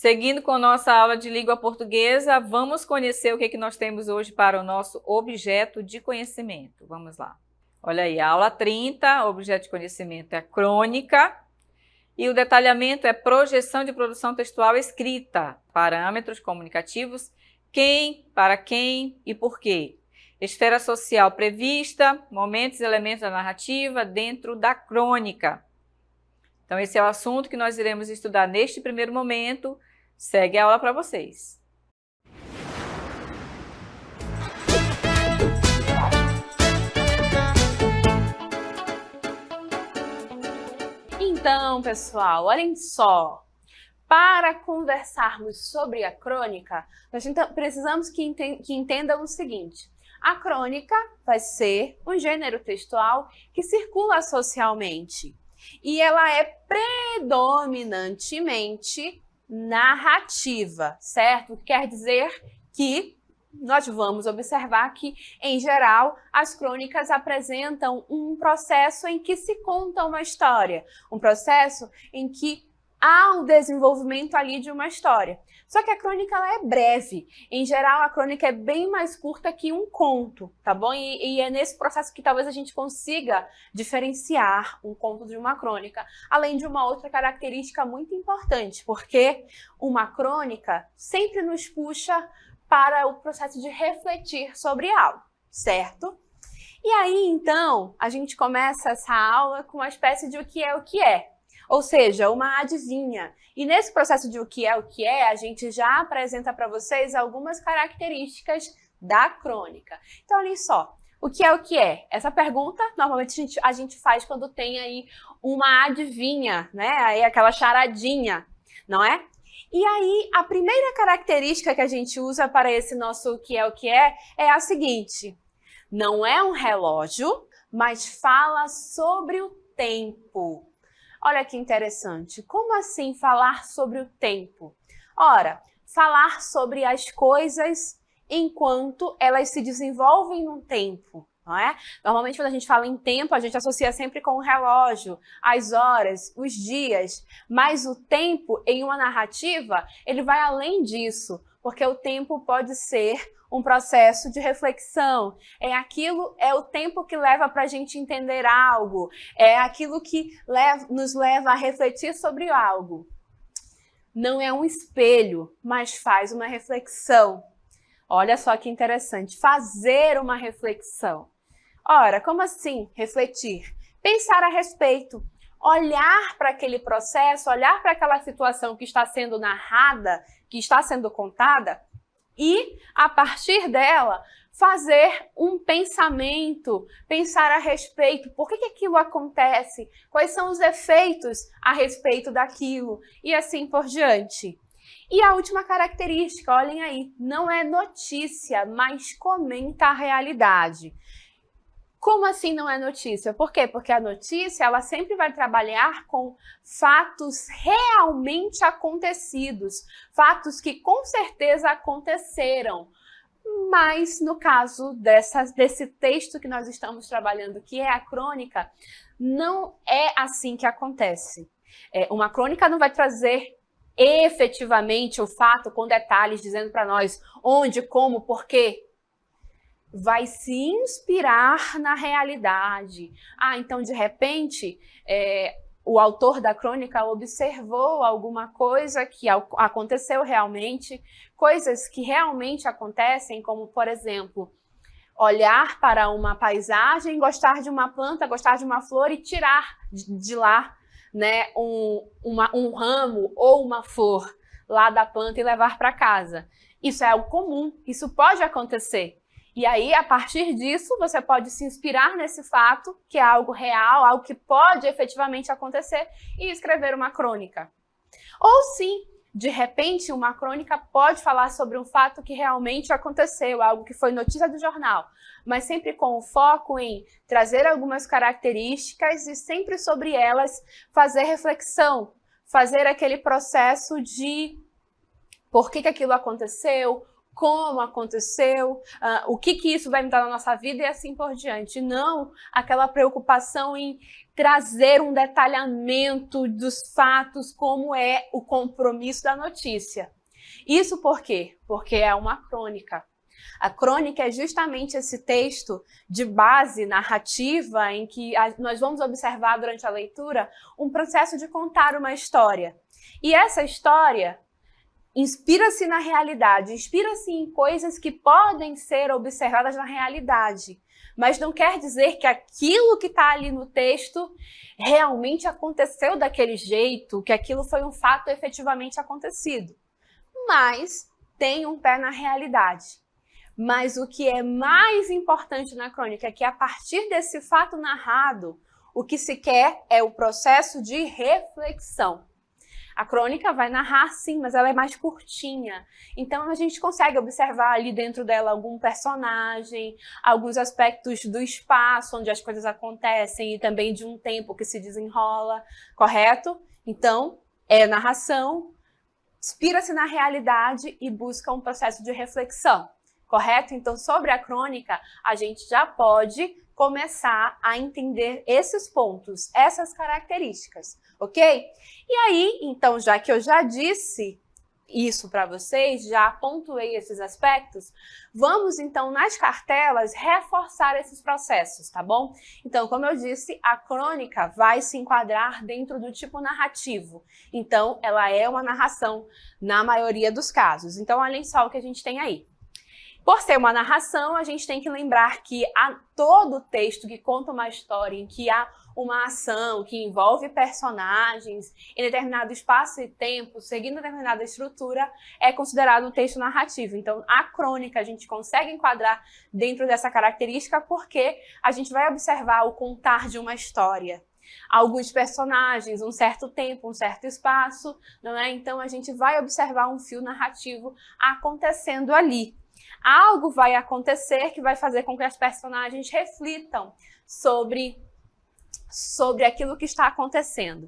Seguindo com nossa aula de língua portuguesa, vamos conhecer o que nós temos hoje para o nosso objeto de conhecimento. Vamos lá. Olha aí, a aula 30, objeto de conhecimento é a crônica e o detalhamento é projeção de produção textual escrita, parâmetros comunicativos, quem, para quem e por quê. Esfera social prevista, momentos e elementos da narrativa dentro da crônica. Então, esse é o assunto que nós iremos estudar neste primeiro momento. Segue a aula para vocês. Então, pessoal, olhem só. Para conversarmos sobre a crônica, nós precisamos que entendam o seguinte. A crônica vai ser um gênero textual que circula socialmente. E ela é predominantemente narrativa, certo? Quer dizer que nós vamos observar que, em geral, as crônicas apresentam um processo em que se conta uma história, um processo em que há o desenvolvimento ali de uma história. Só que a crônica ela é breve. Em geral, a crônica é bem mais curta que um conto, tá bom? E é nesse processo que talvez a gente consiga diferenciar um conto de uma crônica, além de uma outra característica muito importante, porque uma crônica sempre nos puxa para o processo de refletir sobre algo, certo? E aí, então, a gente começa essa aula com uma espécie de o que é. Ou seja, uma adivinha. E nesse processo de o que é, a gente já apresenta para vocês algumas características da crônica. Então, olhem só. O que é? Essa pergunta, normalmente, a gente faz quando tem aí uma adivinha, né? Aí aquela charadinha, não é? E aí, a primeira característica que a gente usa para esse nosso o que é a seguinte. Não é um relógio, mas fala sobre o tempo. Olha que interessante. Como assim falar sobre o tempo? Ora, falar sobre as coisas enquanto elas se desenvolvem no tempo, não é? Normalmente, quando a gente fala em tempo, a gente associa sempre com o relógio, as horas, os dias. Mas o tempo, em uma narrativa, ele vai além disso, porque o tempo pode ser um processo de reflexão, é o tempo que leva para a gente entender algo, é aquilo que nos leva a refletir sobre algo. Não é um espelho, mas faz uma reflexão. Olha só que interessante, fazer uma reflexão. Ora, como assim refletir? Pensar a respeito, olhar para aquele processo, olhar para aquela situação que está sendo narrada, que está sendo contada, e, a partir dela, fazer um pensamento, pensar a respeito, por que aquilo acontece, quais são os efeitos a respeito daquilo, e assim por diante. E a última característica, olhem aí, não é notícia, mas comenta a realidade. Como assim não é notícia? Por quê? Porque a notícia ela sempre vai trabalhar com fatos realmente acontecidos, fatos que com certeza aconteceram. Mas no caso desse texto que nós estamos trabalhando, que é a crônica, não é assim que acontece. Uma crônica não vai trazer efetivamente o fato com detalhes, dizendo para nós onde, como, por quê. Vai se inspirar na realidade. Então, de repente, o autor da crônica observou alguma coisa que aconteceu realmente, coisas que realmente acontecem, como, por exemplo, olhar para uma paisagem, gostar de uma planta, gostar de uma flor e tirar de lá, né, um ramo ou uma flor lá da planta e levar para casa. Isso é algo comum, isso pode acontecer. E aí, a partir disso, você pode se inspirar nesse fato, que é algo real, algo que pode efetivamente acontecer, e escrever uma crônica. Ou sim, de repente, uma crônica pode falar sobre um fato que realmente aconteceu, algo que foi notícia do jornal, mas sempre com o foco em trazer algumas características e sempre sobre elas fazer reflexão, fazer aquele processo de por que aquilo aconteceu, como aconteceu, o que isso vai mudar na nossa vida e assim por diante. Não aquela preocupação em trazer um detalhamento dos fatos, como é o compromisso da notícia. Isso por quê? Porque é uma crônica. A crônica é justamente esse texto de base narrativa em que nós vamos observar durante a leitura um processo de contar uma história. E essa história inspira-se na realidade, inspira-se em coisas que podem ser observadas na realidade. Mas não quer dizer que aquilo que está ali no texto realmente aconteceu daquele jeito, que aquilo foi um fato efetivamente acontecido. Mas tem um pé na realidade. Mas o que é mais importante na crônica é que a partir desse fato narrado, o que se quer é o processo de reflexão. A crônica vai narrar sim, mas ela é mais curtinha. Então a gente consegue observar ali dentro dela algum personagem, alguns aspectos do espaço onde as coisas acontecem e também de um tempo que se desenrola, correto? Então, é narração, inspira-se na realidade e busca um processo de reflexão, correto? Então, sobre a crônica, a gente já pode começar a entender esses pontos, essas características, ok? E aí, então, já que eu já disse isso para vocês, já pontuei esses aspectos, vamos então nas cartelas reforçar esses processos, tá bom? Então, como eu disse, a crônica vai se enquadrar dentro do tipo narrativo. Então, ela é uma narração na maioria dos casos. Então, olhem só o que a gente tem aí. Por ser uma narração, a gente tem que lembrar que todo texto que conta uma história em que há uma ação que envolve personagens em determinado espaço e tempo, seguindo determinada estrutura, é considerado um texto narrativo. Então, a crônica a gente consegue enquadrar dentro dessa característica porque a gente vai observar o contar de uma história. Alguns personagens, um certo tempo, um certo espaço, não é? Então, a gente vai observar um fio narrativo acontecendo ali. Algo vai acontecer que vai fazer com que as personagens reflitam sobre aquilo que está acontecendo.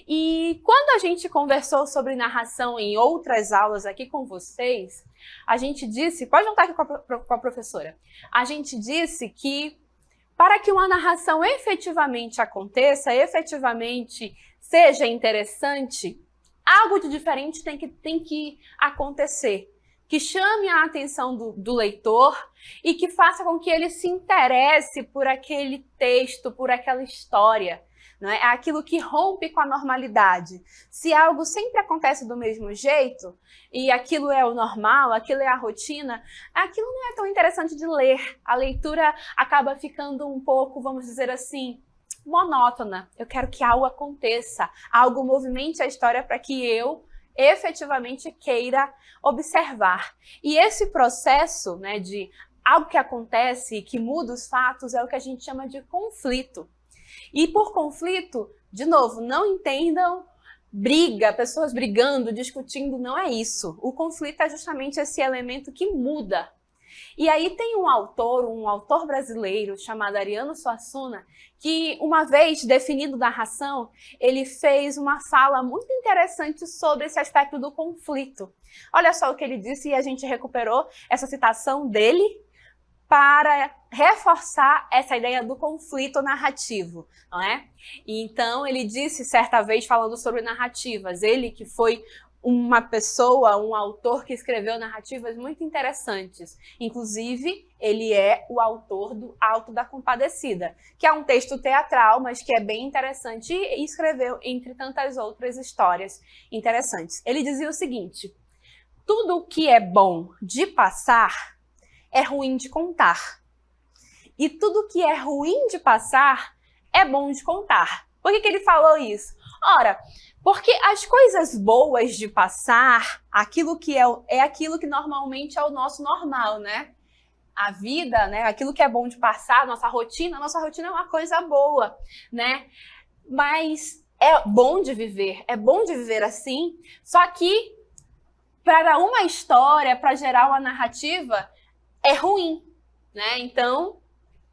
E quando a gente conversou sobre narração em outras aulas aqui com vocês, a gente disse, pode voltar aqui com a professora, a gente disse que para que uma narração efetivamente aconteça, efetivamente seja interessante, algo de diferente tem que acontecer, que chame a atenção do leitor e que faça com que ele se interesse por aquele texto, por aquela história. Não é? É aquilo que rompe com a normalidade. Se algo sempre acontece do mesmo jeito, e aquilo é o normal, aquilo é a rotina, aquilo não é tão interessante de ler. A leitura acaba ficando um pouco, vamos dizer assim, monótona. Eu quero que algo aconteça, algo movimente a história para que eu efetivamente queira observar. E esse processo, né, de algo que acontece, que muda os fatos, é o que a gente chama de conflito. E por conflito, de novo, não entendam briga, pessoas brigando, discutindo, não é isso. O conflito é justamente esse elemento que muda. E aí tem um autor brasileiro chamado Ariano Suassuna, que uma vez definindo narração, ele fez uma fala muito interessante sobre esse aspecto do conflito. Olha só o que ele disse e a gente recuperou essa citação dele para reforçar essa ideia do conflito narrativo, não é? E então ele disse certa vez falando sobre narrativas, ele que foi uma pessoa, um autor que escreveu narrativas muito interessantes. Inclusive, ele é o autor do Alto da Compadecida, que é um texto teatral, mas que é bem interessante e escreveu entre tantas outras histórias interessantes. Ele dizia o seguinte: tudo o que é bom de passar é ruim de contar. E tudo o que é ruim de passar é bom de contar. Por que ele falou isso? Ora, porque as coisas boas de passar, aquilo que é aquilo que normalmente é o nosso normal, né? A vida, né? Aquilo que é bom de passar, a nossa rotina é uma coisa boa, né? Mas é bom de viver assim, só que para uma história, para gerar uma narrativa, é ruim, né? Então,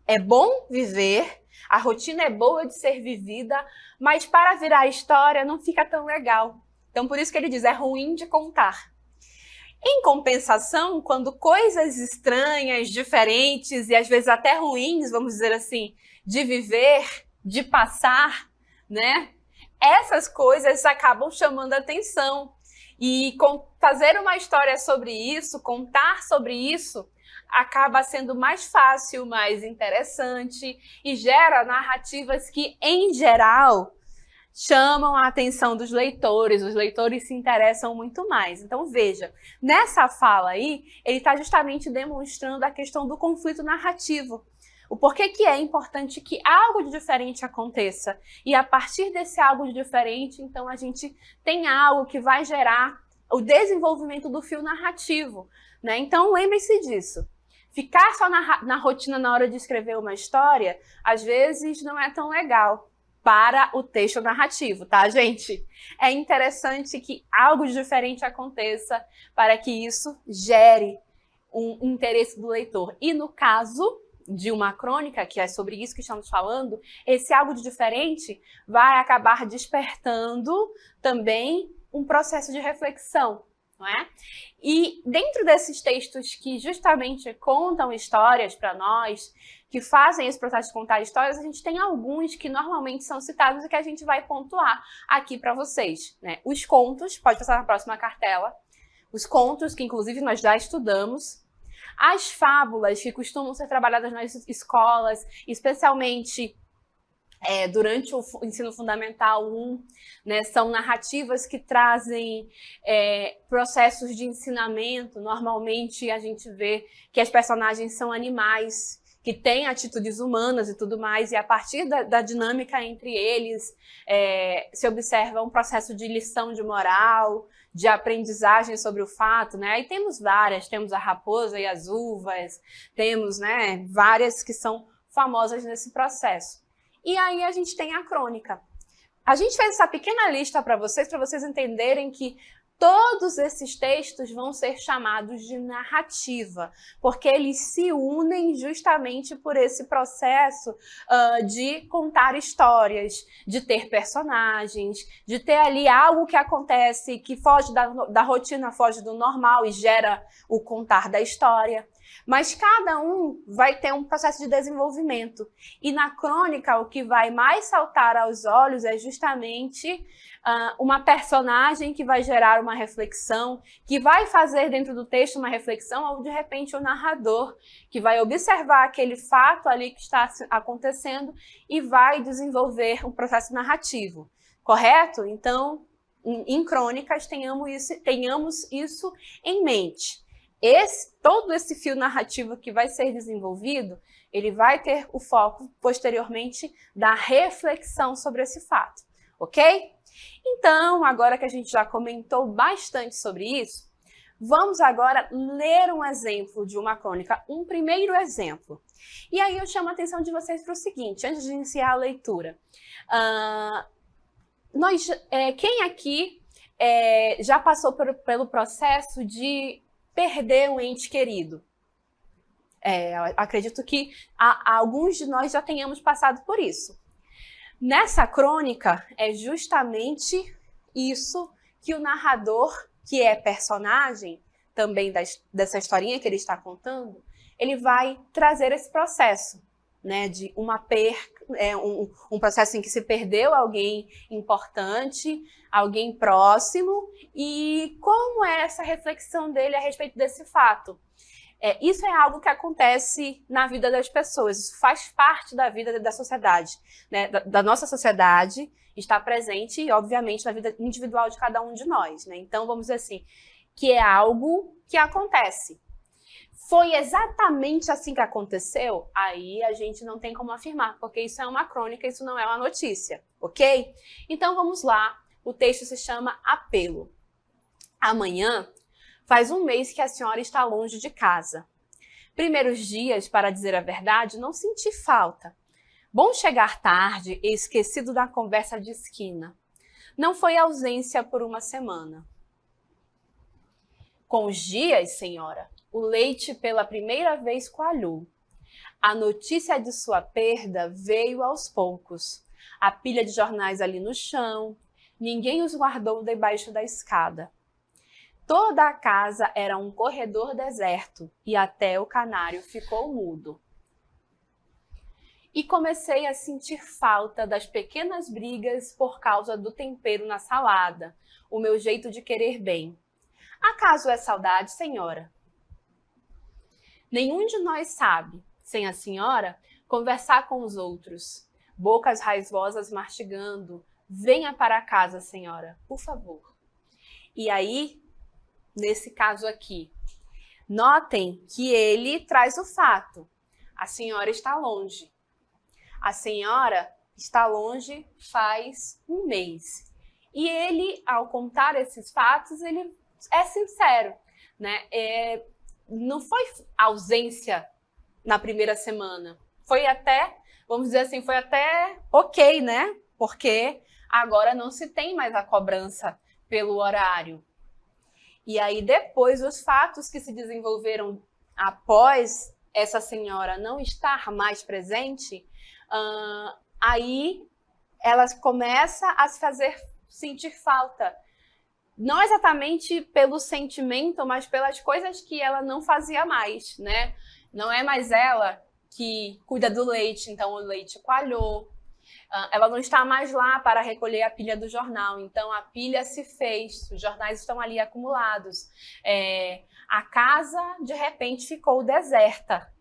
é bom viver, a rotina é boa de ser vivida, mas para virar história não fica tão legal. Então, por isso que ele diz, é ruim de contar. Em compensação, quando coisas estranhas, diferentes e às vezes até ruins, vamos dizer assim, de viver, de passar, né? Essas coisas acabam chamando a atenção. E fazer uma história sobre isso, contar sobre isso, acaba sendo mais fácil, mais interessante e gera narrativas que, em geral, chamam a atenção dos leitores, os leitores se interessam muito mais. Então, veja, nessa fala aí, ele está justamente demonstrando a questão do conflito narrativo. O porquê que é importante que algo de diferente aconteça. E a partir desse algo de diferente, então, a gente tem algo que vai gerar o desenvolvimento do fio narrativo, né? Então, lembre-se disso. Ficar só na rotina na hora de escrever uma história, às vezes não é tão legal para o texto narrativo, tá, gente? É interessante que algo de diferente aconteça para que isso gere um interesse do leitor. E no caso de uma crônica, que é sobre isso que estamos falando, esse algo de diferente vai acabar despertando também um processo de reflexão, não é? E dentro desses textos que justamente contam histórias para nós, que fazem esse processo de contar histórias, a gente tem alguns que normalmente são citados e que a gente vai pontuar aqui para vocês, né? Os contos, pode passar na próxima cartela, os contos que inclusive nós já estudamos, as fábulas que costumam ser trabalhadas nas escolas, especialmente durante o ensino fundamental 1, né, são narrativas que trazem processos de ensinamento. Normalmente a gente vê que as personagens são animais, que têm atitudes humanas e tudo mais, e a partir da dinâmica entre eles se observa um processo de lição de moral, de aprendizagem sobre o fato, né? Aí temos várias, temos a Raposa e as Uvas, temos, né, várias que são famosas nesse processo. E aí a gente tem a crônica. A gente fez essa pequena lista para vocês entenderem que todos esses textos vão ser chamados de narrativa, porque eles se unem justamente por esse processo de contar histórias, de ter personagens, de ter ali algo que acontece que foge da rotina, foge do normal e gera o contar da história. Mas cada um vai ter um processo de desenvolvimento. E na crônica, o que vai mais saltar aos olhos é justamente uma personagem que vai gerar uma reflexão, que vai fazer dentro do texto uma reflexão, ou de repente o narrador, que vai observar aquele fato ali que está acontecendo e vai desenvolver um processo narrativo. Correto? Então, em crônicas, tenhamos isso em mente. Todo esse fio narrativo que vai ser desenvolvido, ele vai ter o foco, posteriormente, da reflexão sobre esse fato, ok? Então, agora que a gente já comentou bastante sobre isso, vamos agora ler um exemplo de uma crônica, um primeiro exemplo. E aí eu chamo a atenção de vocês para o seguinte, antes de iniciar a leitura. Quem aqui já passou pelo processo de perder um ente querido? Acredito que alguns de nós já tenhamos passado por isso. Nessa crônica, é justamente isso que o narrador, que é personagem também dessa historinha que ele está contando, ele vai trazer esse processo, né, de uma perca, um processo em que se perdeu alguém importante, alguém próximo, e como é essa reflexão dele a respeito desse fato. Isso é algo que acontece na vida das pessoas, isso faz parte da vida da sociedade, né? Da nossa sociedade, está presente, e obviamente, na vida individual de cada um de nós, né? Então, vamos dizer assim, que é algo que acontece. Foi exatamente assim que aconteceu? Aí a gente não tem como afirmar, porque isso é uma crônica, isso não é uma notícia, ok? Então, vamos lá, o texto se chama Apelo. Amanhã, faz um mês que a senhora está longe de casa. Primeiros dias, para dizer a verdade, não senti falta. Bom chegar tarde e esquecido da conversa de esquina. Não foi ausência por uma semana. Com os dias, senhora, o leite pela primeira vez coalhou. A notícia de sua perda veio aos poucos. A pilha de jornais ali no chão. Ninguém os guardou debaixo da escada. Toda a casa era um corredor deserto e até o canário ficou mudo. E comecei a sentir falta das pequenas brigas por causa do tempero na salada, o meu jeito de querer bem. Acaso é saudade, senhora? Nenhum de nós sabe, sem a senhora, conversar com os outros. Bocas raivosas mastigando. Venha para casa, senhora, por favor. E aí, nesse caso aqui, notem que ele traz o fato. A senhora está longe. A senhora está longe faz um mês. E ele, ao contar esses fatos, ele é sincero, né? Não foi ausência na primeira semana. Foi até, vamos dizer assim, foi até ok, né? Porque agora não se tem mais a cobrança pelo horário. E aí depois os fatos que se desenvolveram após essa senhora não estar mais presente, aí ela começa a se fazer sentir falta. Não exatamente pelo sentimento, mas pelas coisas que ela não fazia mais, né? Não é mais ela que cuida do leite, então o leite coalhou. Ela não está mais lá para recolher a pilha do jornal, então a pilha se fez, os jornais estão ali acumulados. A casa, de repente, ficou deserta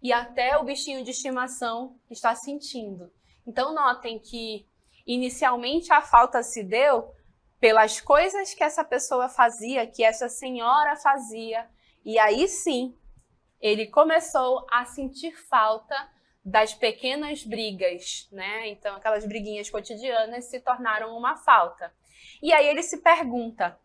e até o bichinho de estimação está sentindo. Então notem que inicialmente a falta se deu pelas coisas que essa pessoa fazia, que essa senhora fazia, e aí sim, ele começou a sentir falta das pequenas brigas, né? Então, aquelas briguinhas cotidianas se tornaram uma falta. E aí ele se pergunta,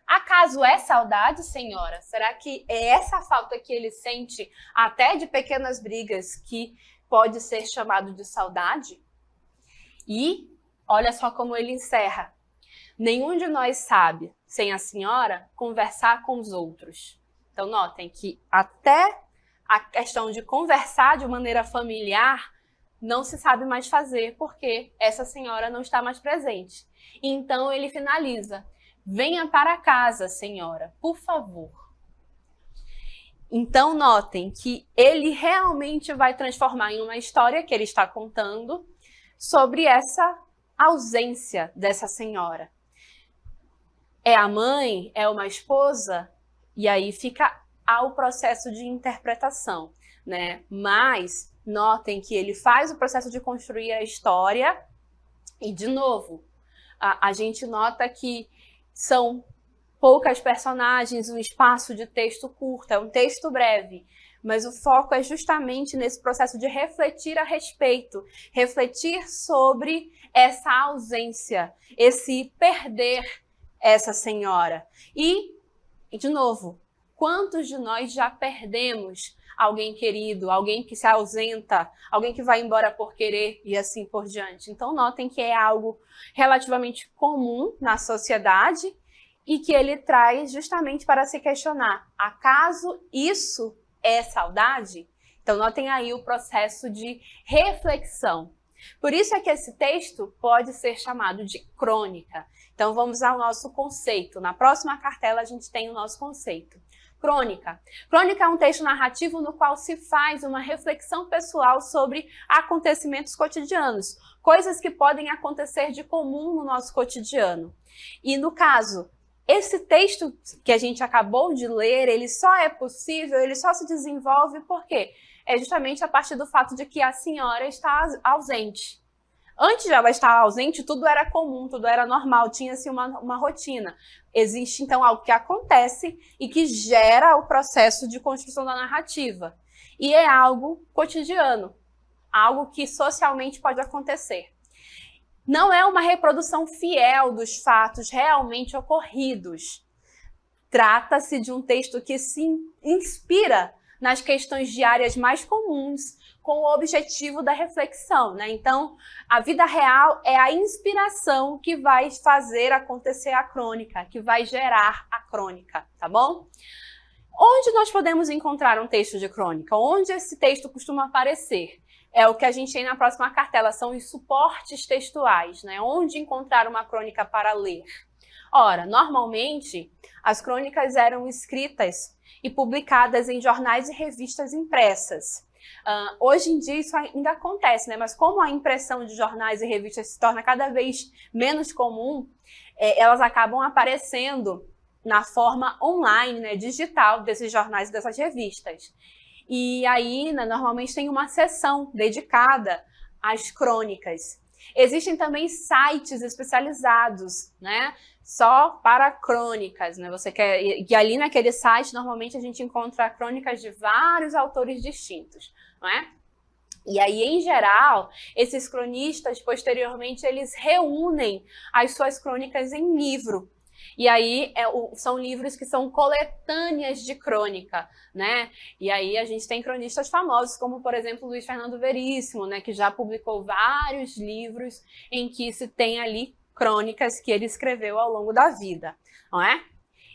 acaso é saudade, senhora? Será que é essa falta que ele sente, até de pequenas brigas, que pode ser chamado de saudade? E olha só como ele encerra. Nenhum de nós sabe, sem a senhora, conversar com os outros. Então, notem que até a questão de conversar de maneira familiar não se sabe mais fazer, porque essa senhora não está mais presente. Então, ele finaliza. Venha para casa, senhora, por favor. Então, notem que ele realmente vai transformar em uma história que ele está contando sobre essa ausência dessa senhora. É a mãe? É uma esposa? E aí fica ao processo de interpretação, né? Mas notem que ele faz o processo de construir a história e, de novo, a gente nota que são poucas personagens, um espaço de texto curto, é um texto breve, mas o foco é justamente nesse processo de refletir a respeito, refletir sobre essa ausência, esse perder essa senhora. E, de novo, quantos de nós já perdemos alguém querido, alguém que se ausenta, alguém que vai embora por querer e assim por diante? Então, notem que é algo relativamente comum na sociedade e que ele traz justamente para se questionar. Acaso isso é saudade? Então, notem aí o processo de reflexão. Por isso é que esse texto pode ser chamado de crônica. Então, vamos ao nosso conceito. Na próxima cartela, a gente tem o nosso conceito. Crônica. Crônica é um texto narrativo no qual se faz uma reflexão pessoal sobre acontecimentos cotidianos, coisas que podem acontecer de comum no nosso cotidiano. E, no caso, esse texto que a gente acabou de ler, ele só é possível, ele só se desenvolve porque é justamente a partir do fato de que a senhora está ausente. Antes de ela estar ausente, tudo era comum, tudo era normal, tinha-se uma rotina. Existe, então, algo que acontece e que gera o processo de construção da narrativa. E é algo cotidiano, algo que socialmente pode acontecer. Não é uma reprodução fiel dos fatos realmente ocorridos. Trata-se de um texto que se inspira nas questões diárias mais comuns, com o objetivo da reflexão, né? Então, a vida real é a inspiração que vai fazer acontecer a crônica, que vai gerar a crônica, tá bom? Onde nós podemos encontrar um texto de crônica? Onde esse texto costuma aparecer? É o que a gente tem na próxima cartela, são os suportes textuais, né? Onde encontrar uma crônica para ler? Ora, normalmente, as crônicas eram escritas e publicadas em jornais e revistas impressas. Hoje em dia isso ainda acontece, né? Mas como a impressão de jornais e revistas se torna cada vez menos comum, elas acabam aparecendo na forma online, né, digital desses jornais e dessas revistas. E aí, né, normalmente tem uma seção dedicada às crônicas. Existem também sites especializados, né, só para crônicas, né? E ali naquele site normalmente a gente encontra crônicas de vários autores distintos, não é? E aí, em geral, esses cronistas, posteriormente, eles reúnem as suas crônicas em livro. E aí, são livros que são coletâneas de crônica, né? E aí a gente tem cronistas famosos, como, por exemplo, Luiz Fernando Veríssimo, né? Que já publicou vários livros em que se tem ali crônicas que ele escreveu ao longo da vida, não é?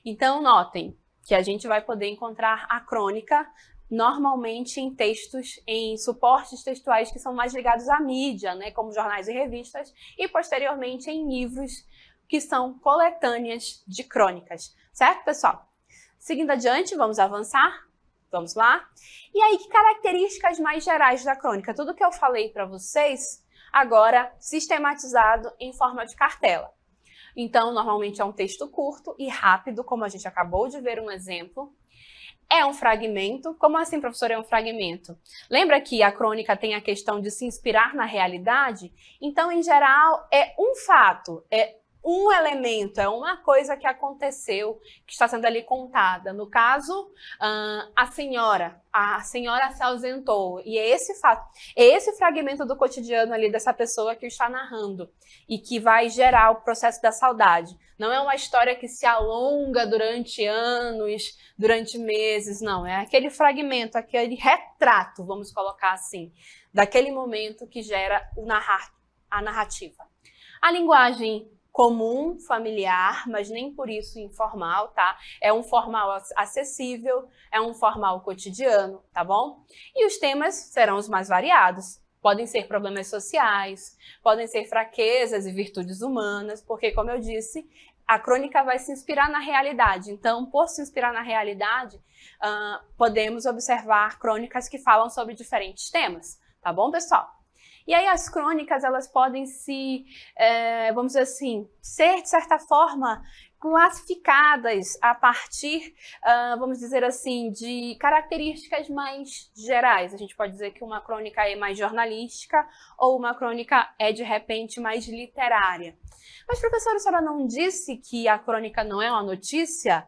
Então, notem que a gente vai poder encontrar a crônica normalmente em textos, em suportes textuais que são mais ligados à mídia, né, como jornais e revistas, e posteriormente em livros que são coletâneas de crônicas. Certo, pessoal? Seguindo adiante, vamos avançar? Vamos lá? E aí, que características mais gerais da crônica? Tudo que eu falei para vocês, agora sistematizado em forma de cartela. Então, normalmente é um texto curto e rápido, como a gente acabou de ver um exemplo. É um fragmento. Como assim, professor, é um fragmento? Lembra que a crônica tem a questão de se inspirar na realidade? Então, em geral, é um fato, é um elemento, é uma coisa que aconteceu, que está sendo ali contada. No caso, a senhora se ausentou. E é esse fato, é esse fragmento do cotidiano ali dessa pessoa que está narrando e que vai gerar o processo da saudade. Não é uma história que se alonga durante anos, durante meses, não. É aquele fragmento, aquele retrato, vamos colocar assim, daquele momento que gera a narrativa. A linguagem comum, familiar, mas nem por isso informal, tá? É um formal acessível, é um formal cotidiano, tá bom? E os temas serão os mais variados. Podem ser problemas sociais, podem ser fraquezas e virtudes humanas, porque, como eu disse, a crônica vai se inspirar na realidade. Então, por se inspirar na realidade, podemos observar crônicas que falam sobre diferentes temas, tá bom, pessoal? E aí as crônicas, elas podem vamos dizer assim, ser, de certa forma, classificadas a partir, vamos dizer assim, de características mais gerais. A gente pode dizer que uma crônica é mais jornalística ou uma crônica é, de repente, mais literária. Mas, professora, a senhora não disse que a crônica não é uma notícia?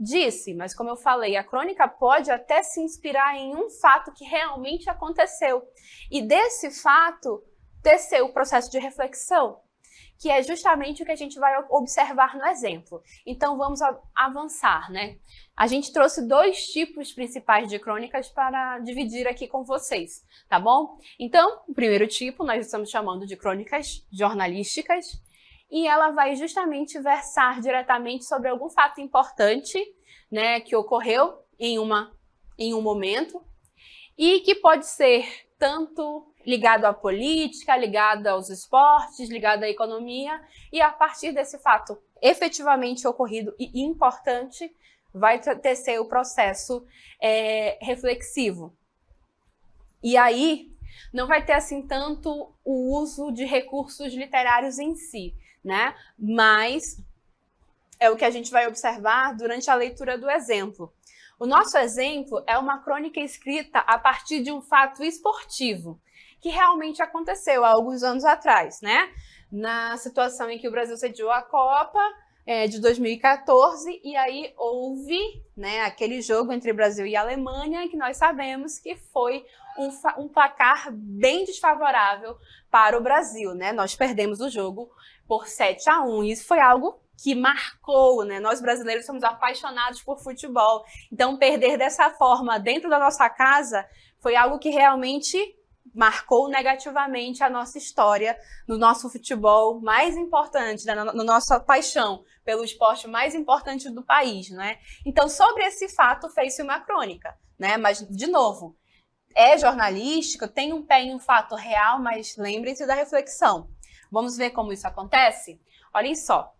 Disse, mas como eu falei, a crônica pode até se inspirar em um fato que realmente aconteceu. E desse fato, descer o processo de reflexão, que é justamente o que a gente vai observar no exemplo. Então, vamos avançar, né? A gente trouxe dois tipos principais de crônicas para dividir aqui com vocês, tá bom? Então, o primeiro tipo nós estamos chamando de crônicas jornalísticas, e ela vai justamente versar diretamente sobre algum fato importante, né, que ocorreu em um momento e que pode ser tanto ligado à política, ligado aos esportes, ligado à economia, e a partir desse fato efetivamente ocorrido e importante, vai tecer o processo reflexivo. E aí não vai ter assim tanto o uso de recursos literários em si, né? Mas é o que a gente vai observar durante a leitura do exemplo. O nosso exemplo é uma crônica escrita a partir de um fato esportivo, que realmente aconteceu há alguns anos atrás, né? Na situação em que o Brasil sediou a Copa de 2014, e aí houve, né, aquele jogo entre Brasil e Alemanha, que nós sabemos que foi um placar bem desfavorável para o Brasil, né? Nós perdemos o jogo por 7-1. Isso foi algo que marcou, né? Nós brasileiros somos apaixonados por futebol. Então, perder dessa forma dentro da nossa casa foi algo que realmente marcou negativamente a nossa história, no nosso futebol mais importante, né? Na nossa paixão pelo esporte mais importante do país, né? Então, sobre esse fato, fez-se uma crônica, né? Mas, de novo, é jornalístico, tem um pé em um fato real, mas lembrem-se da reflexão. Vamos ver como isso acontece? Olhem só.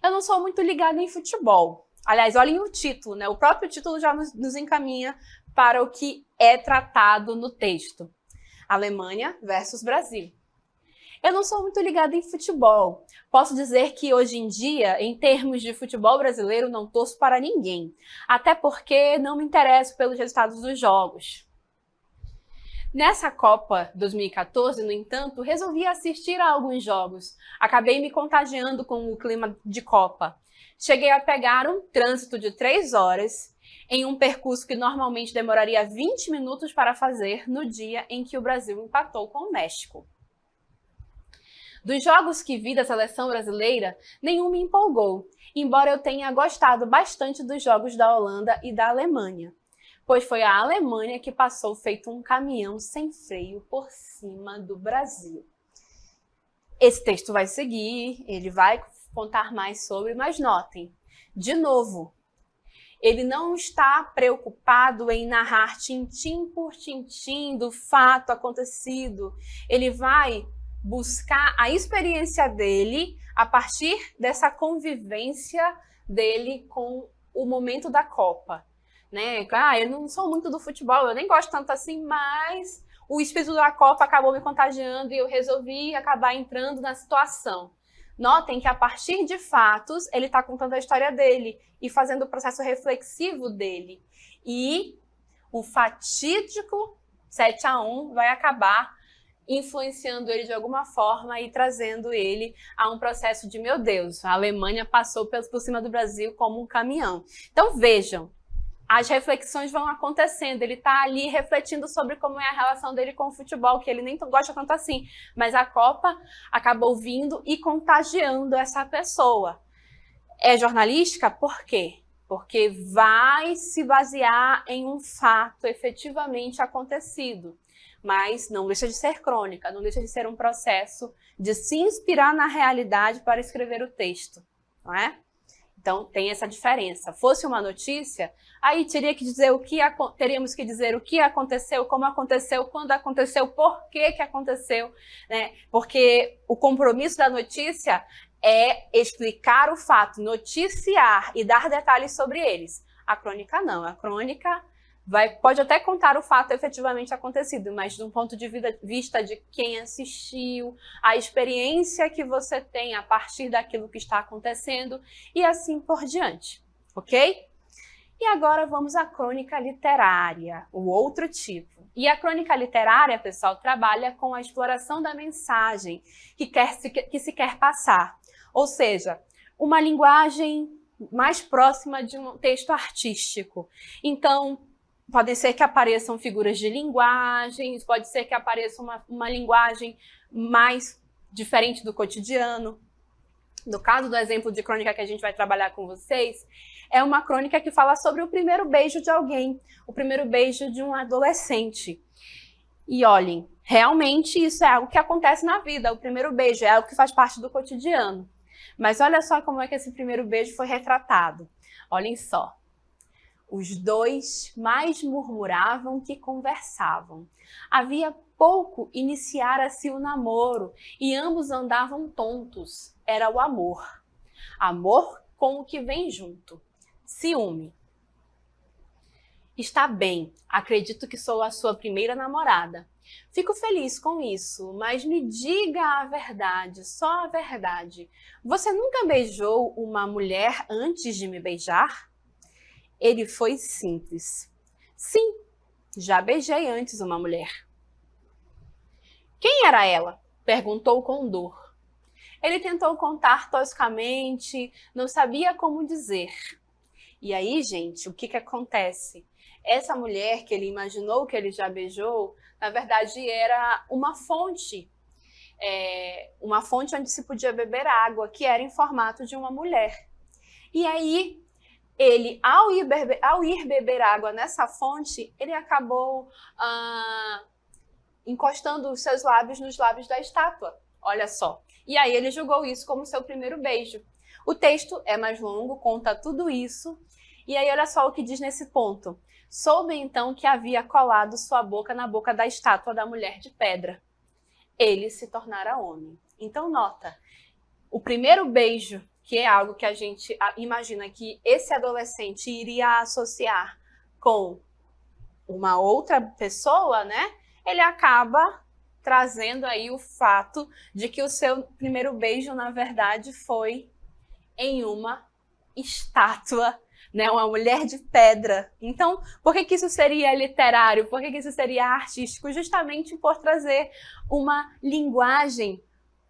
Eu não sou muito ligada em futebol. Aliás, olhem o título, né? O próprio título já nos encaminha para o que é tratado no texto. Alemanha versus Brasil. Eu não sou muito ligada em futebol. Posso dizer que hoje em dia, em termos de futebol brasileiro, não torço para ninguém. Até porque não me interesso pelos resultados dos jogos. Nessa Copa 2014, no entanto, resolvi assistir a alguns jogos. Acabei me contagiando com o clima de Copa. Cheguei a pegar um trânsito de 3 horas em um percurso que normalmente demoraria 20 minutos para fazer no dia em que o Brasil empatou com o México. Dos jogos que vi da seleção brasileira, nenhum me empolgou, embora eu tenha gostado bastante dos jogos da Holanda e da Alemanha, pois foi a Alemanha que passou feito um caminhão sem freio por cima do Brasil. Esse texto vai seguir, ele vai contar mais sobre, mas notem, de novo, ele não está preocupado em narrar tintim por tintim do fato acontecido. Ele vai buscar a experiência dele a partir dessa convivência dele com o momento da Copa. Né? Eu não sou muito do futebol, eu nem gosto tanto assim, mas o espírito da Copa acabou me contagiando e eu resolvi acabar entrando na situação. Notem que a partir de fatos, ele está contando a história dele e fazendo o processo reflexivo dele. E o fatídico 7-1 vai acabar influenciando ele de alguma forma e trazendo ele a um processo de, meu Deus, a Alemanha passou por cima do Brasil como um caminhão. Então vejam, as reflexões vão acontecendo, ele está ali refletindo sobre como é a relação dele com o futebol, que ele nem gosta tanto assim, mas a Copa acabou vindo e contagiando essa pessoa. É jornalística? Por quê? Porque vai se basear em um fato efetivamente acontecido, mas não deixa de ser crônica, não deixa de ser um processo de se inspirar na realidade para escrever o texto, não é? Então, tem essa diferença. Fosse uma notícia, aí teríamos que dizer o que aconteceu, como aconteceu, quando aconteceu, por que aconteceu, né? Porque o compromisso da notícia é explicar o fato, noticiar e dar detalhes sobre eles. A crônica não. A crônica pode até contar o fato efetivamente acontecido, mas de um ponto de vista de quem assistiu, a experiência que você tem a partir daquilo que está acontecendo e assim por diante, ok? E agora vamos à crônica literária, o outro tipo. E a crônica literária, pessoal, trabalha com a exploração da mensagem que se quer passar, ou seja, uma linguagem mais próxima de um texto artístico. Então, pode ser que apareçam figuras de linguagens, pode ser que apareça uma linguagem mais diferente do cotidiano. No caso do exemplo de crônica que a gente vai trabalhar com vocês, é uma crônica que fala sobre o primeiro beijo de alguém, o primeiro beijo de um adolescente. E olhem, realmente isso é algo que acontece na vida, o primeiro beijo é algo que faz parte do cotidiano. Mas olha só como é que esse primeiro beijo foi retratado. Olhem só. Os dois mais murmuravam que conversavam. Havia pouco iniciara-se o namoro e ambos andavam tontos. Era o amor. Amor com o que vem junto. Ciúme. Está bem, acredito que sou a sua primeira namorada. Fico feliz com isso, mas me diga a verdade, só a verdade. Você nunca beijou uma mulher antes de me beijar? Ele foi simples. Sim, já beijei antes uma mulher. Quem era ela? Perguntou com dor. Ele tentou contar toscamente, não sabia como dizer. E aí, gente, o que acontece? Essa mulher que ele imaginou que ele já beijou, na verdade era uma fonte onde se podia beber água, que era em formato de uma mulher. E aí, ele, ao ir beber água nessa fonte, ele acabou encostando os seus lábios nos lábios da estátua. Olha só. E aí ele julgou isso como seu primeiro beijo. O texto é mais longo, conta tudo isso. E aí olha só o que diz nesse ponto. Soube então que havia colado sua boca na boca da estátua da mulher de pedra. Ele se tornara homem. Então nota, o primeiro beijo que é algo que a gente imagina que esse adolescente iria associar com uma outra pessoa, né? Ele acaba trazendo aí o fato de que o seu primeiro beijo, na verdade, foi em uma estátua, né? Uma mulher de pedra. Então, por que isso seria literário? Por que isso seria artístico? Justamente por trazer uma linguagem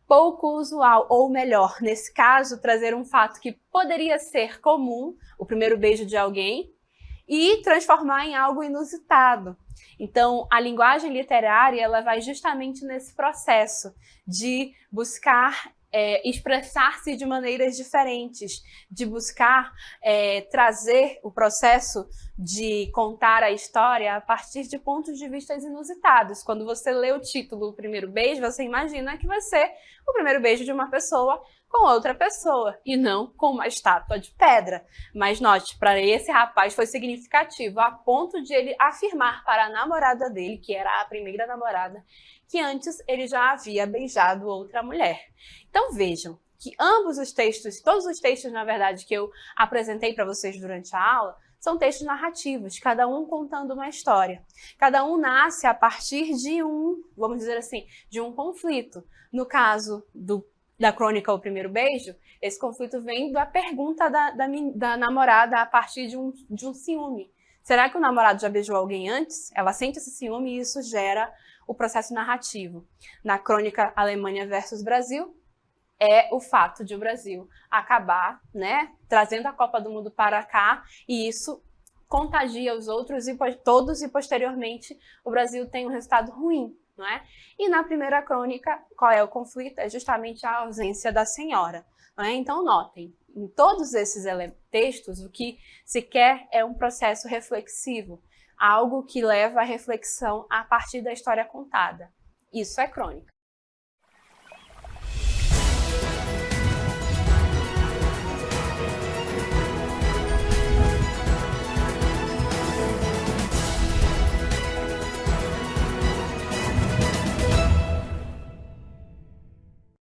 pouco usual, ou melhor, nesse caso, trazer um fato que poderia ser comum, o primeiro beijo de alguém, e transformar em algo inusitado. Então, a linguagem literária, ela vai justamente nesse processo de buscar expressar-se de maneiras diferentes, de buscar trazer o processo de contar a história a partir de pontos de vista inusitados. Quando você lê o título O Primeiro Beijo, você imagina que vai ser o primeiro beijo de uma pessoa com outra pessoa, e não com uma estátua de pedra. Mas note, para esse rapaz foi significativo, a ponto de ele afirmar para a namorada dele, que era a primeira namorada, que antes ele já havia beijado outra mulher. Então vejam que ambos os textos, todos os textos, na verdade, que eu apresentei para vocês durante a aula, são textos narrativos, cada um contando uma história. Cada um nasce a partir de vamos dizer assim, de um conflito. No caso da crônica O Primeiro Beijo, esse conflito vem da pergunta da namorada a partir de um ciúme. Será que o namorado já beijou alguém antes? Ela sente esse ciúme e isso gera o processo narrativo. Na crônica Alemanha versus Brasil, é o fato de o Brasil acabar, né, trazendo a Copa do Mundo para cá, e isso contagia os outros todos, e posteriormente o Brasil tem um resultado ruim, não é? E na primeira crônica, qual é o conflito? É justamente a ausência da senhora. Não é? Então notem, em todos esses textos, o que se quer é um processo reflexivo, algo que leva à reflexão a partir da história contada. Isso é crônica.